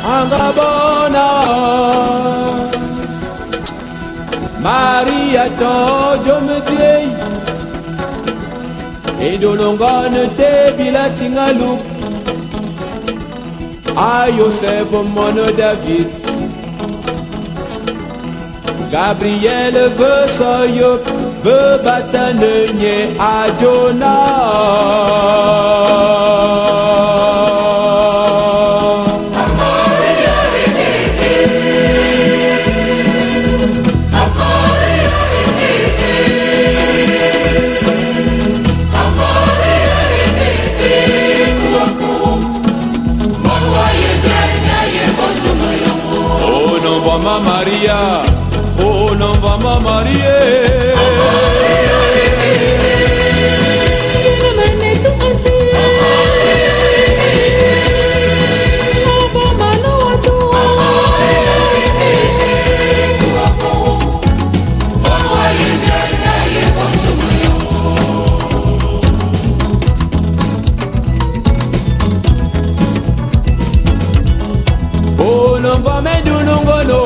angabona Maria tojo metiei Edolongane te bilatingalu A Yosef mono David Gabriel veut soyo veut batanenye a Mama Maria, oh non Mama Maria. Oh non va me do non go no.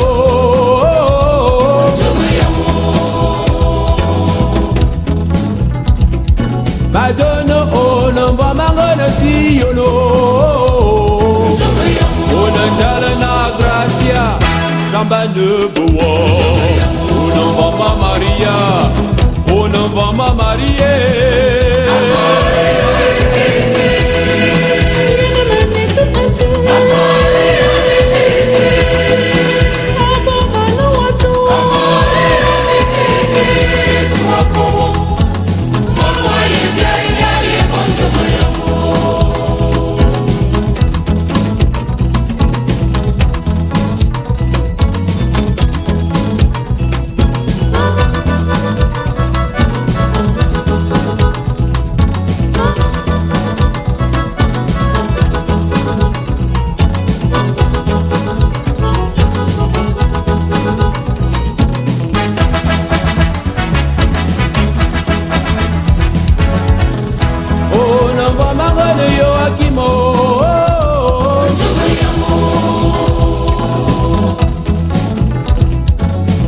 Madono oh non va mangolo si yo no. Oh non jala na gracia samba ne boa. Oh non va ma Maria. Oh non va ma Maria.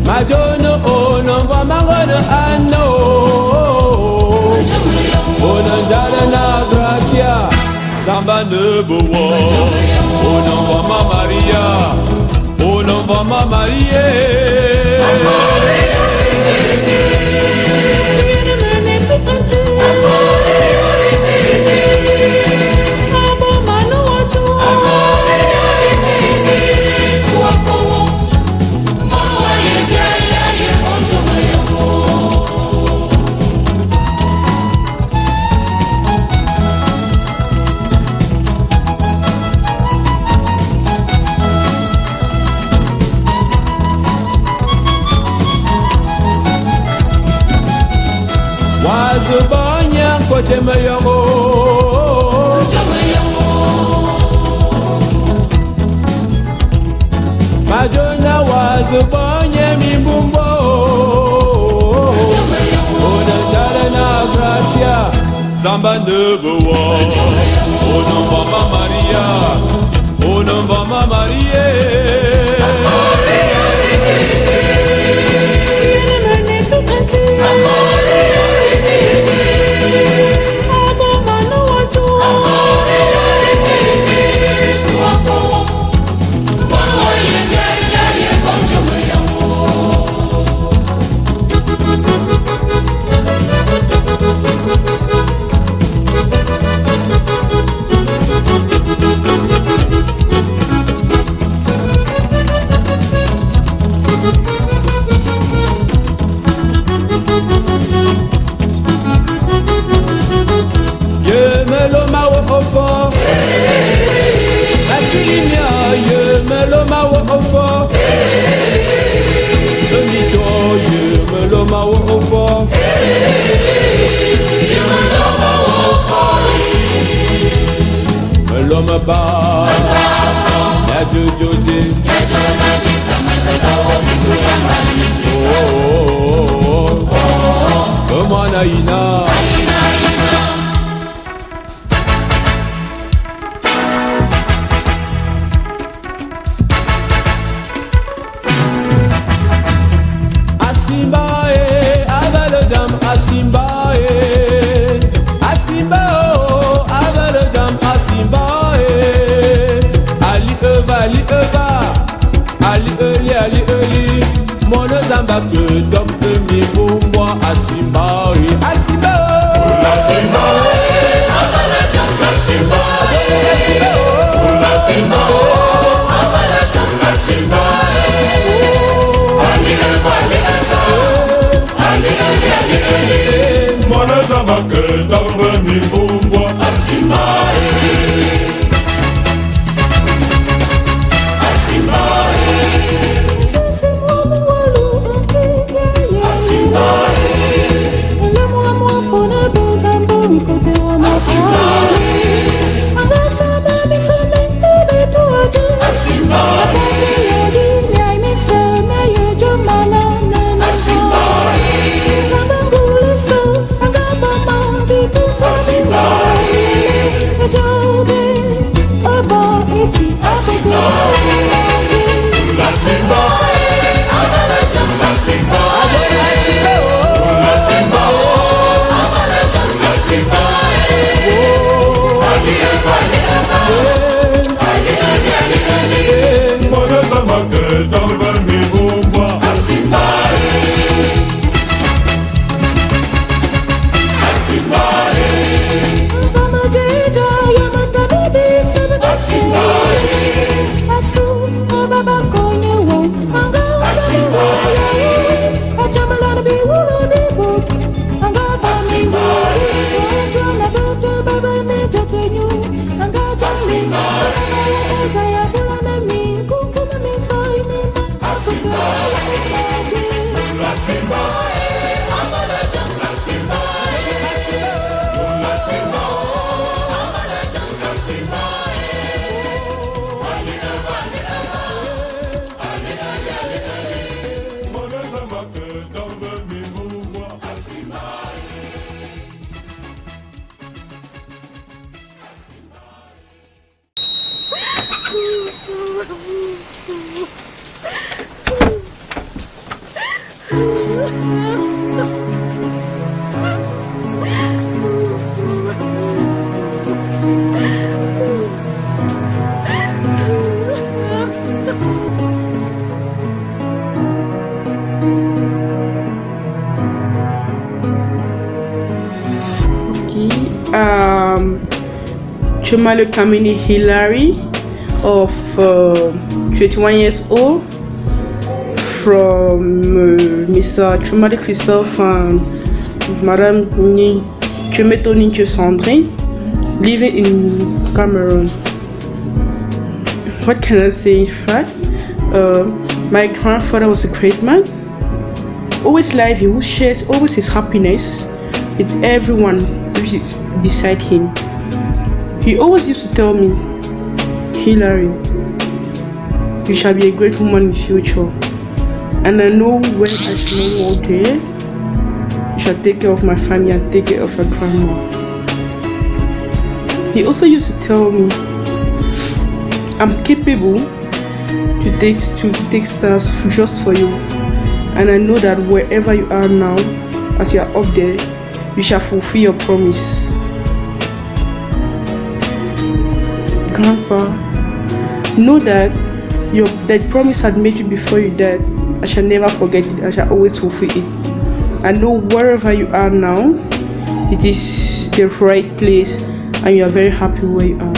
Majono oh non va mangano anno. Oh non jala na gracia samba ne boa. Oh non va ma Maria. Oh non va ma Maria. Wazubanya kote mayongo Majona wazubanya mimbumbo Unajala na gracia Samba nebuwa Ono mama Maria Ono mama Maria L'homme bas, la jojo. Come on, Aina. que d'homme mi bumwa asimba asimba asimba amala jamba simba asimba amala jamba simba ali mwana zamba que d'homme mi bumwa asimba Chumale Kamini Hilary of 21 years old from Mr. Chumale Christophe and Madame Chumeto Ninche Sandrine living in Cameroon. What can I say in fact? My grandfather was a great man, always lively, who shares always his happiness with everyone who is beside him. He always used to tell me, Hilary, you shall be a great woman in the future. And I know when I shall no more there, you shall take care of my family and take care of your grandma. He also used to tell me, I'm capable to take stars just for you. And I know that wherever you are now, as you are up there, you shall fulfill your promise. Grandpa, know that that promise had made you before you died. I shall never forget it. I shall always fulfill it. I know wherever you are now, it is the right place and you are very happy where you are.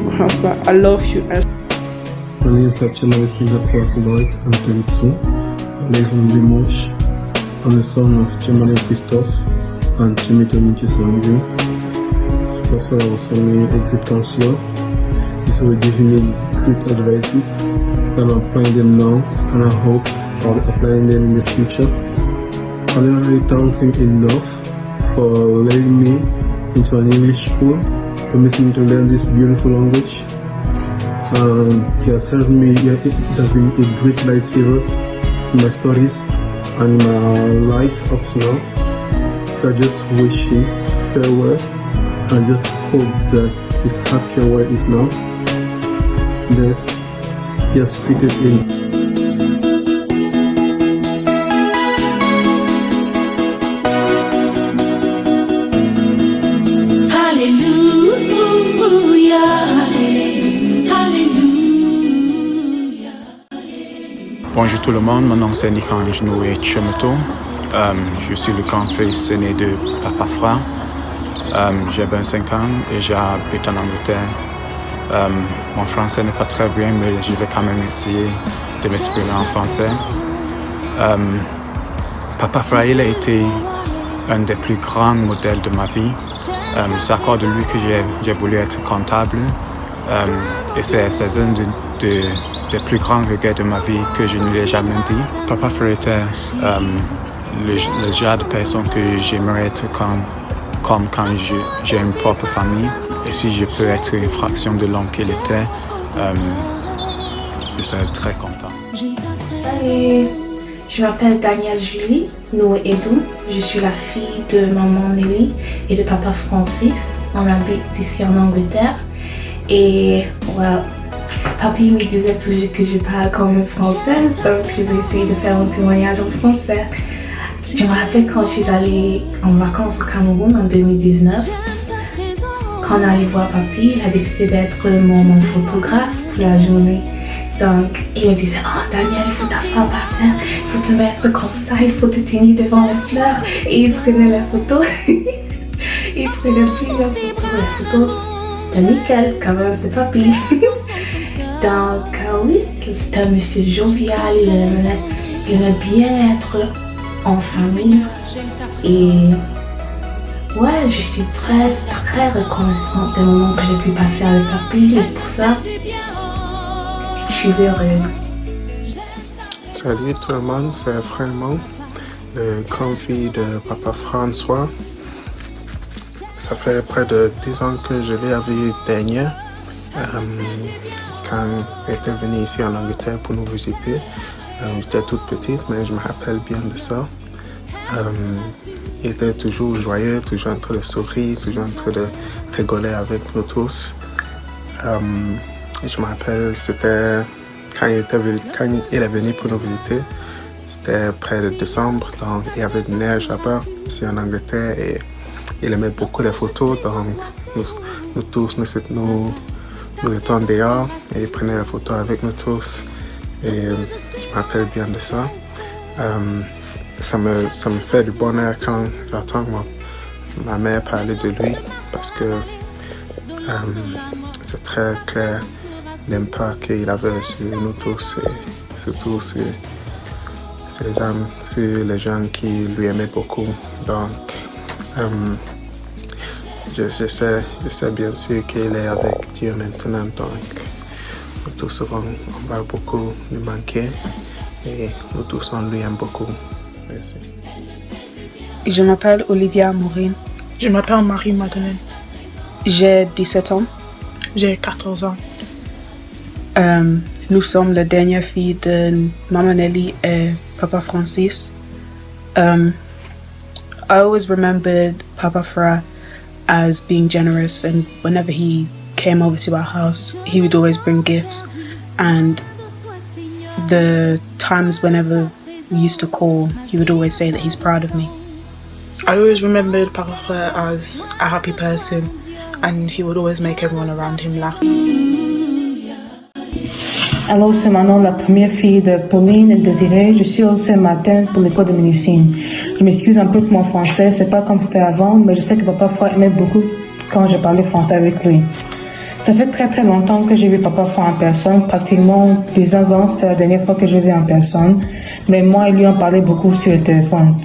Grandpa, I love you. My name is Chumale Singapore Lloyd. I'm 22. I live in Limoges. I'm the son of Chumale Christophe and Chumeto Ninche Sandrine. My father was only a good counselor. He's always giving me great advices, and I'm applying them now, and I hope I'll be applying them in the future. I never really thanked him enough for letting me into an English school, permitting me to learn this beautiful language. He has helped me. It has been a great lifesaver in my studies and in my life up to now. So I just wish him farewell. I just hope that he's happier where he is now, that he has created him. Bonjour tout le monde, mon nom c'est Nikanj Noé Chemeto. Je suis le grand-fils aîné de Papa Fra. J'ai 25 ans et j'habite en Angleterre. Mon français n'est pas très bien, mais je vais quand même essayer de m'exprimer en français. Papa Fra, il a été un des plus grands modèles de ma vie. C'est à cause de lui que j'ai voulu être comptable. Et c'est un des plus grands regrets de ma vie que je ne lui ai jamais dit. Papa Fra était le genre de personne que j'aimerais être comme quand j'ai une propre famille. Et si je peux être une fraction de l'homme qu'il était, je serais très content. Salut, je m'appelle Danielle Julie Noé Edou. Je suis la fille de maman Nelly et de papa Francis. On habite ici en Angleterre. Et voilà, papy me disait toujours que je parle comme une française, donc je vais essayer de faire un témoignage en français. Je me rappelle quand je suis allée en vacances au Cameroun en 2019. Quand on allait voir papy, il a décidé d'être mon photographe pour la journée. Donc, il me disait, oh Daniel, il faut t'asseoir par terre, il faut te mettre comme ça, il faut te tenir devant les fleurs. Et il prenait la photo. Il prenait plusieurs photos. La photo, c'était nickel, quand même, c'est papy. Donc, oui, c'était un monsieur jovial, il aimait bien être en famille. Et ouais, je suis très, très reconnaissante des moments que j'ai pu passer avec papy. Et pour ça, je suis heureuse. Salut tout le monde, c'est Frémont, le grand-fils de Papa François. Ça fait près de 10 ans que je l'ai vu dernier, quand il était venu ici en Angleterre pour nous visiter. J'étais toute petite, mais je me rappelle bien de ça. Il était toujours joyeux, toujours en train de sourire, toujours en train de rigoler avec nous tous. Je me rappelle, c'était quand il est venu pour nous visiter. C'était près de décembre, donc il y avait de la neige là-bas, ici en Angleterre, et il aimait beaucoup les photos, donc nous tous, nous étions dehors, et il prenait les photos avec nous tous, et je me rappelle bien de ça. Ça me fait du bonheur quand j'entends ma mère parler de lui, parce que c'est très clair l'impact qu'il avait sur nous tous, et surtout sur les gens qui lui aimaient beaucoup. Donc, je sais bien sûr qu'il est avec Dieu maintenant, donc nous tous on va beaucoup lui manquer, et nous tous on lui aime beaucoup. Merci. Je m'appelle Olivia Maureen. Je m'appelle Marie-Madeleine. J'ai 17 ans. J'ai 14 ans. Nous sommes la dernière fille de Maman Nelly et Papa Francis. I always remembered Papa Fra as being generous, and whenever he came over to our house, he would always bring gifts. And the times whenever we used to call, he would always say that he's proud of me. I always remembered Papa Fra as a happy person, and he would always make everyone around him laugh. Alors, c'est Manon, la première fille de Pauline et Désirée. Je suis au Saint-Martin pour l'école de médecine. Je m'excuse un peu pour mon français, c'est pas comme c'était avant, mais je sais que Papa Fra aimait beaucoup quand je parlais français avec lui. Ça fait très très longtemps que j'ai vu Papa Fra en personne, pratiquement 19 ans, c'était la dernière fois que je l'ai vu en personne, mais moi et lui on parlait beaucoup sur le téléphone.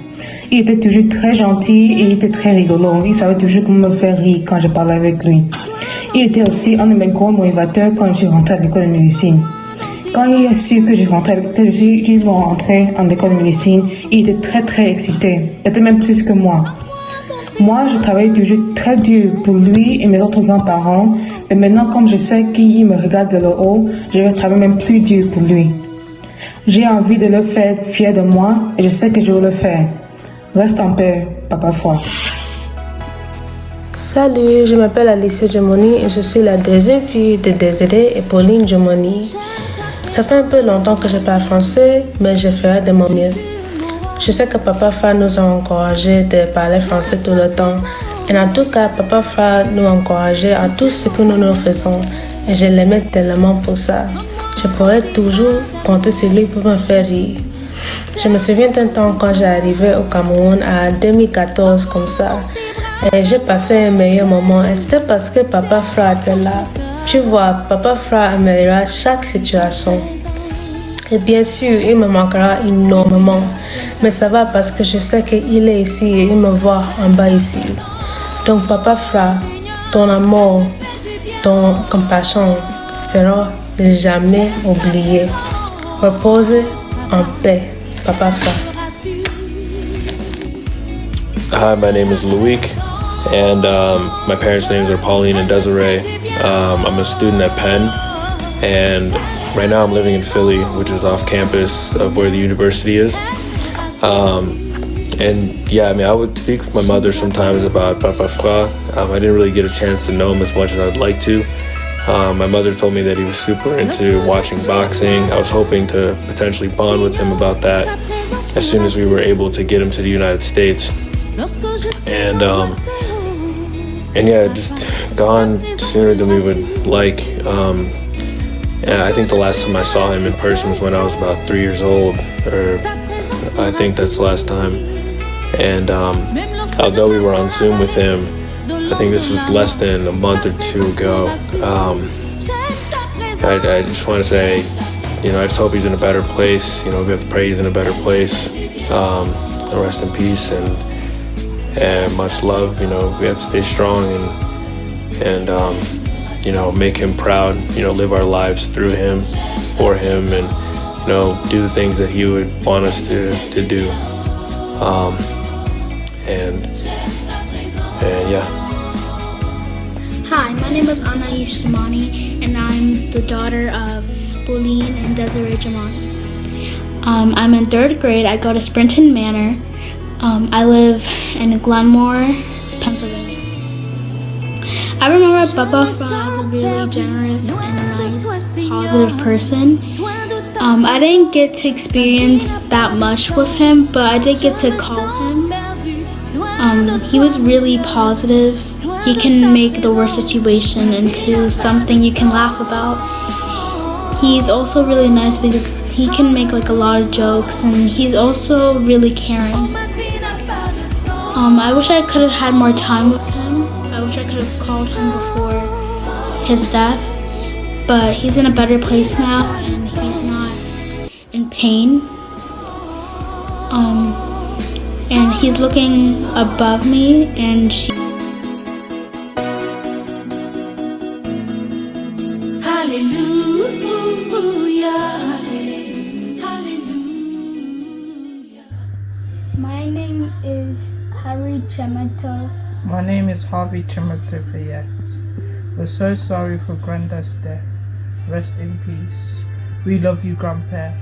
Il était toujours très gentil et il était très rigolo, il savait toujours comment me faire rire quand je parlais avec lui. Il était aussi un de mes gros motivateurs quand je suis rentrée à l'école de médecine. Quand il a su que je suis rentrée en école de médecine, il était très très excité. Il était même plus que moi. Moi, je travaillais toujours très dur pour lui et mes autres grands-parents. Mais maintenant, comme je sais qu'il me regarde de le haut, je vais travailler même plus dur pour lui. J'ai envie de le faire fier de moi et je sais que je vais le faire. Reste en paix, Papa Fra. Salut, je m'appelle Alicia Jomoni et je suis la deuxième fille de Désirée et Pauline Jomoni. Ça fait un peu longtemps que je parle français, mais je ferai de mon mieux. Je sais que Papa Fra nous a encouragés de parler français tout le temps. Et en tout cas, Papa Fra nous encourageait à tout ce que nous faisons. Et je l'aimais tellement pour ça. Je pourrais toujours compter sur lui pour me faire rire. Je me souviens d'un temps quand j'ai arrivé au Cameroun en 2014 comme ça. Et j'ai passé un meilleur moment et c'était parce que Papa Fra était là. Tu vois, Papa Fra améliorera chaque situation. Et bien sûr, il me manquera énormément. Mais ça va parce que je sais qu'il est ici et il me voit en bas ici. Donc Papa Fra, ton amour, ton compassion sera jamais oublié. Repose en paix, Papa Fra. Hi, my name is Loic, and my parents' names are Pauline and Desiree. I'm a student at Penn, and right now I'm living in Philly, which is off campus of where the university is. And yeah, I mean, I would speak with my mother sometimes about Papa Fra. I didn't really get a chance to know him as much as I'd like to. My mother told me that he was super into watching boxing. I was hoping to potentially bond with him about that as soon as we were able to get him to the United States. And yeah, just gone sooner than we would like. And I think the last time I saw him in person was when I was about 3 years old, or I think that's the last time. And although we were on Zoom with him, I think this was less than a month or two ago. I just want to say, you know, I just hope he's in a better place. You know, we have to pray he's in a better place. Rest in peace and much love. You know, we have to stay strong and you know, make him proud. You know, live our lives through him, for him, and you know, do the things that he would want us to do. And yeah. Hi, my name is Anais Jamani, and I'm the daughter of Pauline and Desiree Jamani. I'm in 3rd grade. I go to Sprinton Manor. I live in Glenmore, Pennsylvania. I remember Papa Fra as a really generous and nice, positive person. I didn't get to experience that much with him, but I did get to call him. He was really positive. He can make the worst situation into something you can laugh about. He's also really nice because he can make like a lot of jokes, and he's also really caring. I wish I could have had more time with him. I wish I could have called him before his death, but he's in a better place now and he's not in pain. And he's looking above me, and My name is Harry Chemato. My name is Harvey Chemato Fayette. We're so sorry for Granda's death. Rest in peace. We love you, Grandpa.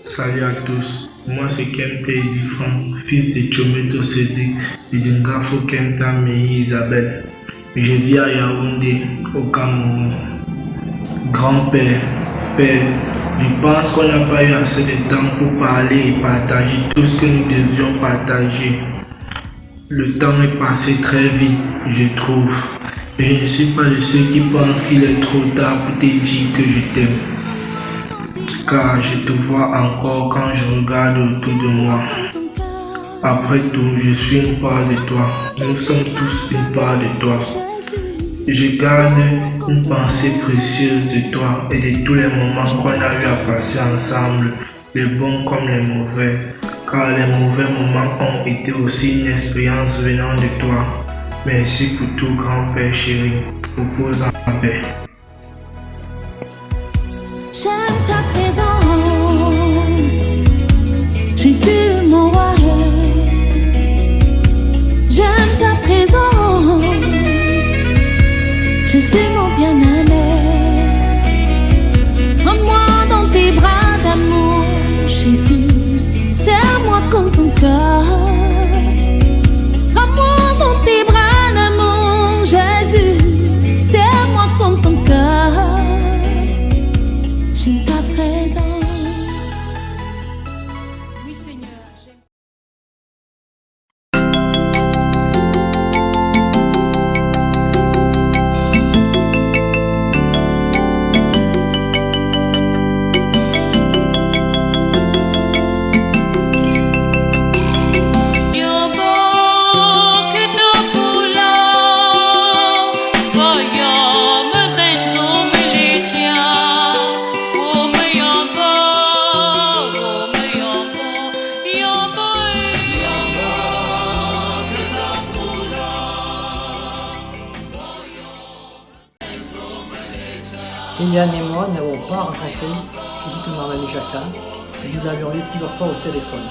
Salut à tous, moi c'est Kemte Edifan, fils de Chometo Cédric et de Ngafo Kemta Mehi Isabelle. Je vis à Yaoundé, au Cameroun. Grand-père, père, je pense qu'on n'a pas eu assez de temps pour parler et partager tout ce que nous devions partager. Le temps est passé très vite, je trouve. Et je ne suis pas de ceux qui pensent qu'il est trop tard pour te dire que je t'aime. Car je te vois encore quand je regarde autour de moi. Après tout, je suis une part de toi. Nous sommes tous une part de toi. Je garde une pensée précieuse de toi et de tous les moments qu'on a eu à passer ensemble, les bons comme les mauvais. Car les mauvais moments ont été aussi une expérience venant de toi. Merci pour tout, grand-père chéri. Repose en paix. J'aime ta présence, Jésus mon roi. J'aime ta présence, Jésus mon bien-aimé. Prends-moi dans tes bras d'amour, Jésus. Serre-moi comme ton cœur. Prends-moi dans tes bras d'amour, Jésus. Serre-moi comme ton cœur. Kéliane et moi n'avons pas rencontré physiquement Mamie Jacquat, mais nous l'avions eu plusieurs fois au téléphone.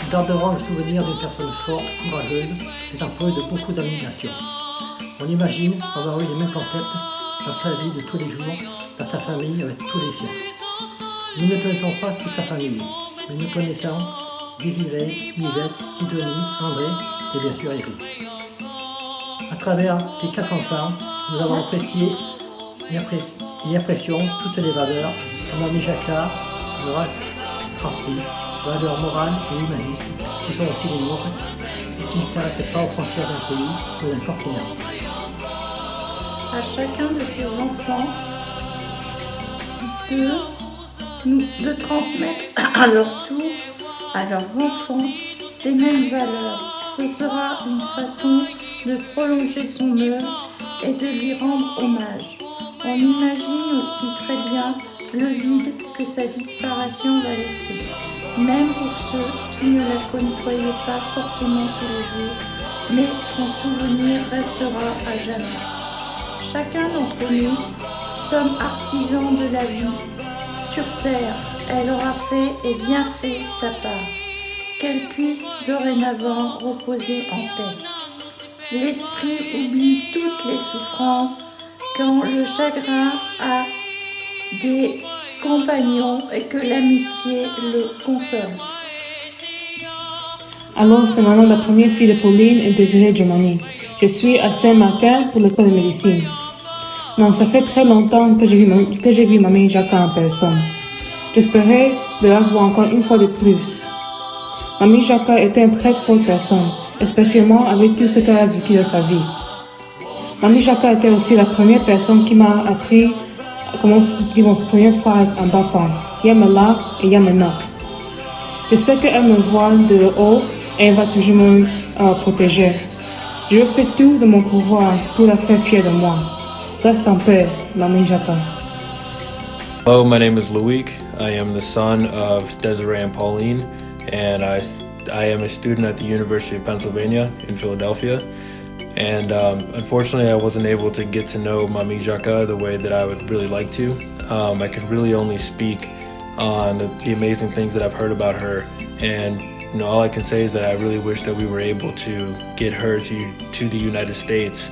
Nous garderons le souvenir d'une personne forte, courageuse, et employée de beaucoup d'abnégation. On imagine avoir eu les mêmes concepts dans sa vie de tous les jours, dans sa famille avec tous les siens. Nous ne connaissons pas toute sa famille, mais nous connaissons Désiré, Yvette, Sidonie, André et bien sûr Eric. À travers ces 4 enfants, nous avons apprécié et apprécions toutes les valeurs que Mamie Jacquat leur a transmises, valeurs morales et humanistes, qui sont aussi les nôtres et qui ne s'arrêtent pas aux frontières d'un pays ou d'un continent. À chacun de ces enfants de transmettre à leur tour à leurs enfants ces mêmes valeurs. Ce sera une façon de prolonger son œuvre et de lui rendre hommage. On imagine aussi très bien le vide que sa disparition va laisser, même pour ceux qui ne la côtoyaient pas forcément tous les jours, mais son souvenir restera à jamais. Chacun d'entre nous sommes artisans de la vie. Sur terre, elle aura fait et bien fait sa part. Qu'elle puisse dorénavant reposer en paix. L'esprit oublie toutes les souffrances quand le chagrin a des compagnons et que l'amitié le console. Alors, c'est maintenant la première fille de Pauline et Désiré Giomani. Je suis à Saint-Martin pour l'école de médecine. Non, ça fait très longtemps que j'ai vu Mamie Jacquat en personne. J'espérais de la voir encore une fois de plus. Mamie Jacquat était une très forte personne, spécialement avec tout ce qu'elle a vécu dans sa vie. Mamie Jacquat était aussi la première personne qui m'a appris comment dire mon première phrase en bafang. Yamela et Yamena. Je sais qu'elle me voit de haut et elle va toujours me protéger. Je fais tout de mon pouvoir pour la faire fière de moi. Reste en paix, Mamie Jacquat. Hello, my name is Loic. I am the son of Desiree and Pauline, and I am a student at the University of Pennsylvania in Philadelphia. And unfortunately, I wasn't able to get to know Mamie Jacquat the way that I would really like to. I could really only speak on the amazing things that I've heard about her, and all I can say is that I really wish that we were able to get her to the United States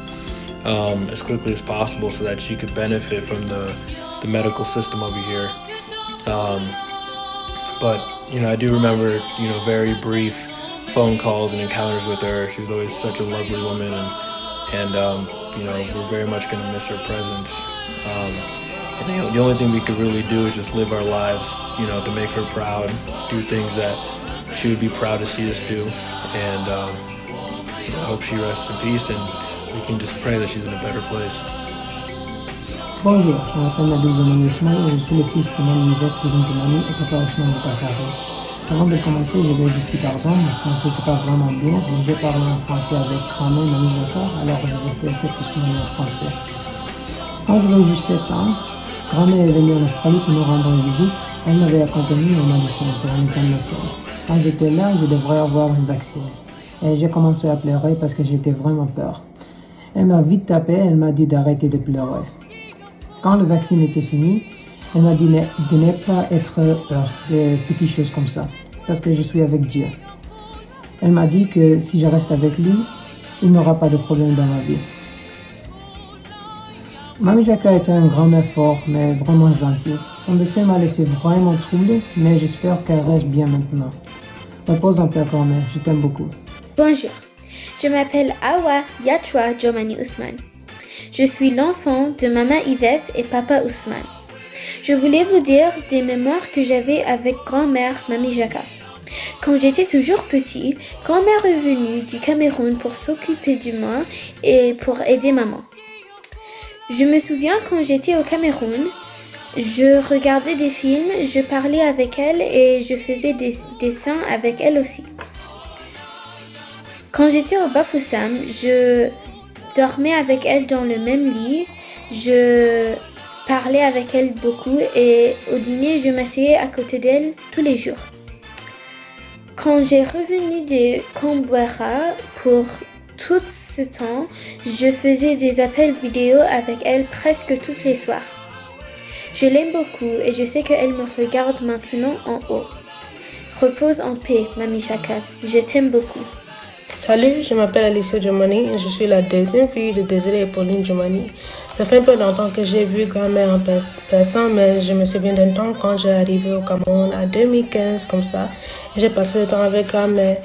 as quickly as possible so that she could benefit from the medical system over here. But I do remember very brief phone calls and encounters with her. She was always such a lovely woman, and we're very much going to miss her presence. And the only thing we could really do is just live our lives, to make her proud, do things that she would be proud to see us do, and I hope she rests in peace, and we can just pray that she's in a better place. Bonjour, je m'appelle Nabil Giomani Ousmane et je suis le fils de Mamie Yvette, cousine de Mamie et papa Ousmane de Takaré. Avant de commencer, je vais juste dire pardon, mon français c'est pas vraiment bien, mais j'ai parlé en français avec grand-mère Mamie Jacquat, alors je vais faire cette testimony en français. Quand j'avais juste 7 ans, grand-mère est venue en Australie pour nous rendre une visite. Elle m'avait accompagné au médecin pour une examination. Quand j'étais là, je devrais avoir un vaccin. Et j'ai commencé à pleurer parce que j'étais vraiment peur. Elle m'a vite tapé, elle m'a dit d'arrêter de pleurer. Quand le vaccin était fini, elle m'a dit de ne pas être peur de petites choses comme ça, parce que je suis avec Dieu. Elle m'a dit que si je reste avec lui, il n'y aura pas de problème dans ma vie. Mamie Jacquat était un grand-mère fort, mais vraiment gentil. Son décès m'a laissé vraiment troublé, mais j'espère qu'elle reste bien maintenant. Repose en paix, grand-mère, je t'aime beaucoup. Bonjour, je m'appelle Awa Yachwa Giomani Ousmane. Je suis l'enfant de maman Yvette et papa Ousmane. Je voulais vous dire des mémoires que j'avais avec grand-mère Mamie Jacquat. Quand j'étais toujours petit, grand-mère est venue du Cameroun pour s'occuper de moi et pour aider maman. Je me souviens quand j'étais au Cameroun, je regardais des films, je parlais avec elle et je faisais des dessins avec elle aussi. Quand j'étais au Bafoussam, je dormais avec elle dans le même lit, je parlais avec elle beaucoup et au dîner, je m'asseyais à côté d'elle tous les jours. Quand j'ai revenu de Canberra pour tout ce temps, je faisais des appels vidéo avec elle presque tous les soirs. Je l'aime beaucoup et je sais qu'elle me regarde maintenant en haut. Repose en paix, Mamie Jaka. Je t'aime beaucoup. Salut, je m'appelle Alicia Jomani et je suis la deuxième fille de Désiré et Pauline Jomani. Ça fait un peu longtemps que j'ai vu grand-mère en personne, mais je me souviens d'un temps quand j'ai arrivé au Cameroun en 2015 comme ça. Et j'ai passé le temps avec grand-mère.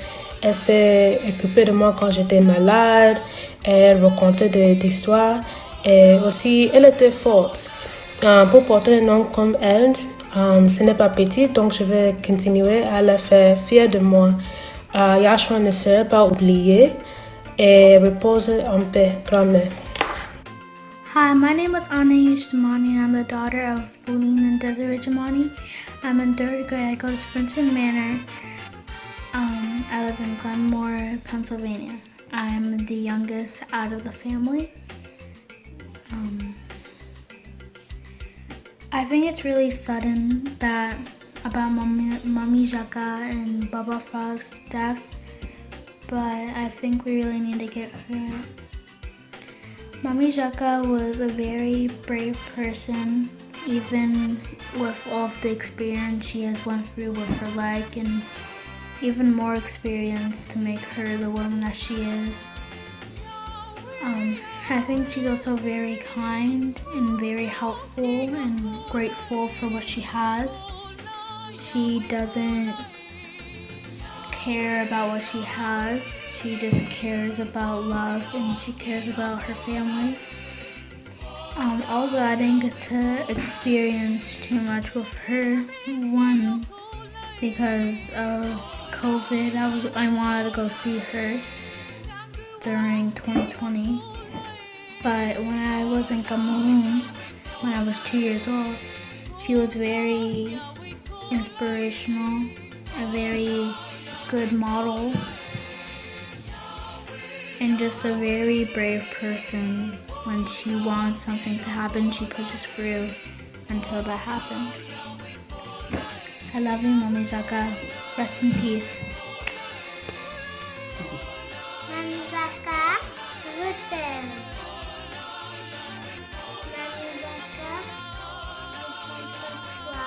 Elle s'est occupée de moi quand j'étais malade. Elle racontait des histoires. Et aussi, elle était forte. Pour porter un nom comme elle, ce n'est pas petit, donc je vais continuer à la faire fière de moi. Yashua ne serait pas oublié et repose en paix, grand-mère. Hi, my name is Anaïs Jamani and I'm the daughter of Pauline and Desiree Jamani. I'm in 3rd grade. I go to Sprinton Manor. I live in Glenmore, Pennsylvania. I'm the youngest out of the family. I think it's really sudden that about Mommy Jaka and Baba Frost's death, but I think we really need to get through it. Mommy Jaka was a very brave person, even with all of the experience she has went through with her leg and even more experience to make her the woman that she is. I think she's also very kind and very helpful and grateful for what she has. She doesn't care about what she has. She just cares about love and she cares about her family. Although I didn't get to experience too much with her, one, because of COVID, I wanted to go see her during 2020. But when I was in Cameroon, when I was 2 years old, she was very inspirational, a very good model, and just a very brave person. When she wants something to happen, she pushes through until that happens. I love you, Mommy Jaka. Rest in peace. Mamie Jaka, je t'aime. Mamie Jaka, je prends sur toi.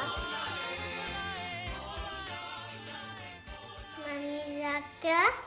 Mamie Jaka.